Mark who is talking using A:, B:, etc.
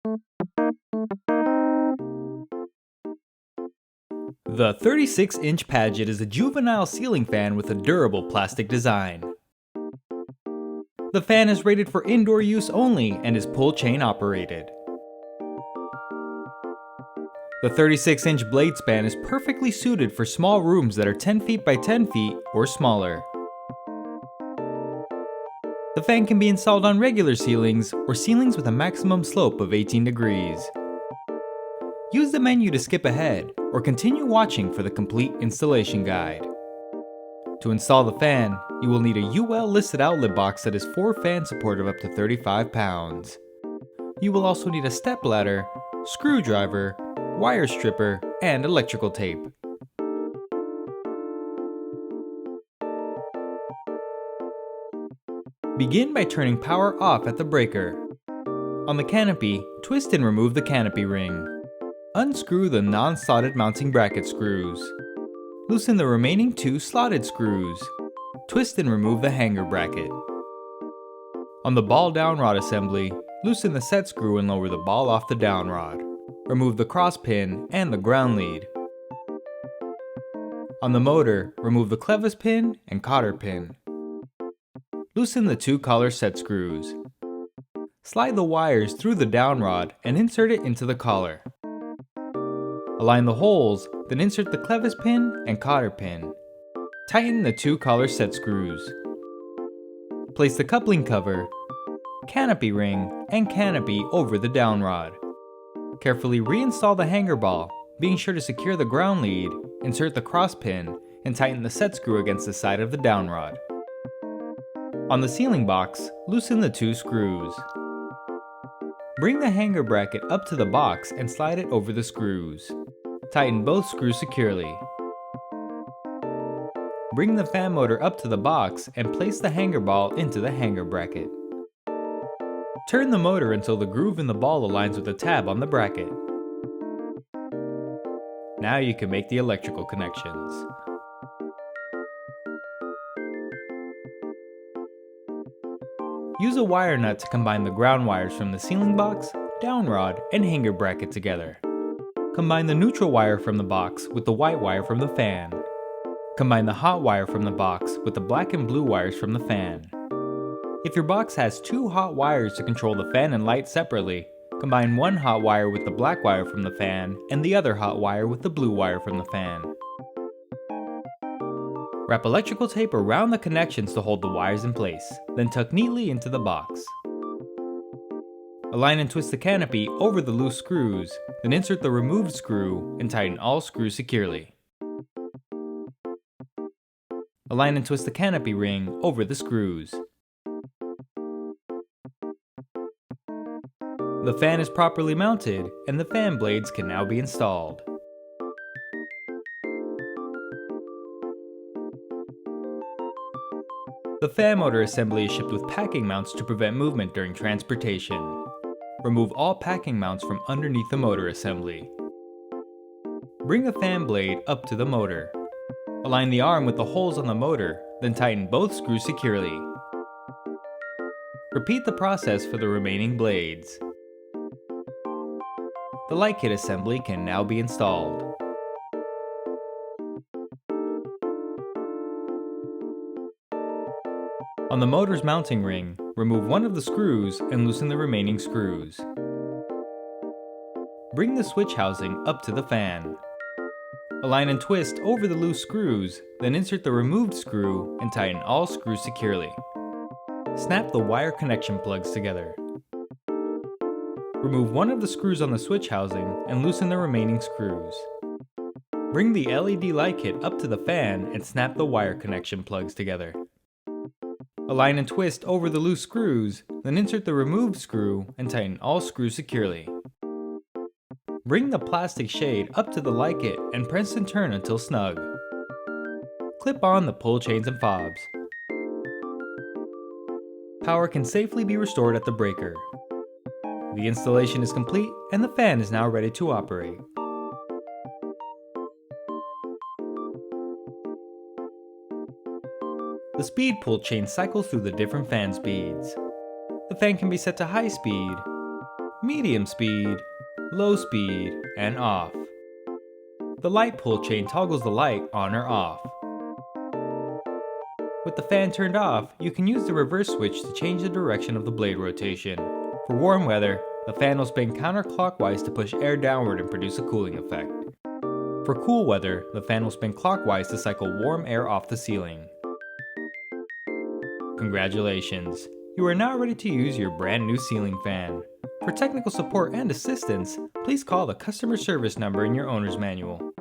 A: The 36-inch Padgette is a juvenile ceiling fan with a durable plastic design. The fan is rated for indoor use only and is pull chain operated. The 36-inch blade span is perfectly suited for small rooms that are 10 feet by 10 feet or smaller. The fan can be installed on regular ceilings or ceilings with a maximum slope of 18 degrees. Use the menu to skip ahead or continue watching for the complete installation guide. To install the fan, you will need a UL listed outlet box that is 4 fan support of up to 35 pounds. You will also need a step ladder, screwdriver, wire stripper, and electrical tape. Begin by turning power off at the breaker. On the canopy, twist and remove the canopy ring. Unscrew the non-slotted mounting bracket screws. Loosen the remaining 2 slotted screws. Twist and remove the hanger bracket. On the ball down rod assembly, loosen the set screw and lower the ball off the down rod. Remove the cross pin and the ground lead. On the motor, remove the clevis pin and cotter pin. Loosen the 2 collar set screws. Slide the wires through the down rod and insert it into the collar. Align the holes, then insert the clevis pin and cotter pin. Tighten the 2 collar set screws. Place the coupling cover, canopy ring, and canopy over the down rod. Carefully reinstall the hanger ball, being sure to secure the ground lead, insert the cross pin, and tighten the set screw against the side of the down rod. On the ceiling box, loosen the 2 screws. Bring the hanger bracket up to the box and slide it over the screws. Tighten both screws securely. Bring the fan motor up to the box and place the hanger ball into the hanger bracket. Turn the motor until the groove in the ball aligns with the tab on the bracket. Now you can make the electrical connections. Use a wire nut to combine the ground wires from the ceiling box, down rod, and hanger bracket together. Combine the neutral wire from the box with the white wire from the fan. Combine the hot wire from the box with the black and blue wires from the fan. If your box has 2 hot wires to control the fan and light separately, combine one hot wire with the black wire from the fan and the other hot wire with the blue wire from the fan. Wrap electrical tape around the connections to hold the wires in place, then tuck neatly into the box. Align and twist the canopy over the loose screws, then insert the removed screw and tighten all screws securely. Align and twist the canopy ring over the screws. The fan is properly mounted and the fan blades can now be installed. The fan motor assembly is shipped with packing mounts to prevent movement during transportation. Remove all packing mounts from underneath the motor assembly. Bring the fan blade up to the motor. Align the arm with the holes on the motor, then tighten both screws securely. Repeat the process for the remaining blades. The light kit assembly can now be installed. On the motor's mounting ring, remove one of the screws and loosen the remaining screws. Bring the switch housing up to the fan. Align and twist over the loose screws, then insert the removed screw and tighten all screws securely. Snap the wire connection plugs together. Remove one of the screws on the switch housing and loosen the remaining screws. Bring the LED light kit up to the fan and snap the wire connection plugs together. Align and twist over the loose screws, then insert the removed screw and tighten all screws securely. Bring the plastic shade up to the light kit and press and turn until snug. Clip on the pull chains and fobs. Power can safely be restored at the breaker. The installation is complete and the fan is now ready to operate. The speed pull chain cycles through the different fan speeds. The fan can be set to high speed, medium speed, low speed, and off. The light pull chain toggles the light on or off. With the fan turned off, you can use the reverse switch to change the direction of the blade rotation. For warm weather, the fan will spin counterclockwise to push air downward and produce a cooling effect. For cool weather, the fan will spin clockwise to cycle warm air off the ceiling. Congratulations! You are now ready to use your brand new ceiling fan. For technical support and assistance, please call the customer service number in your owner's manual.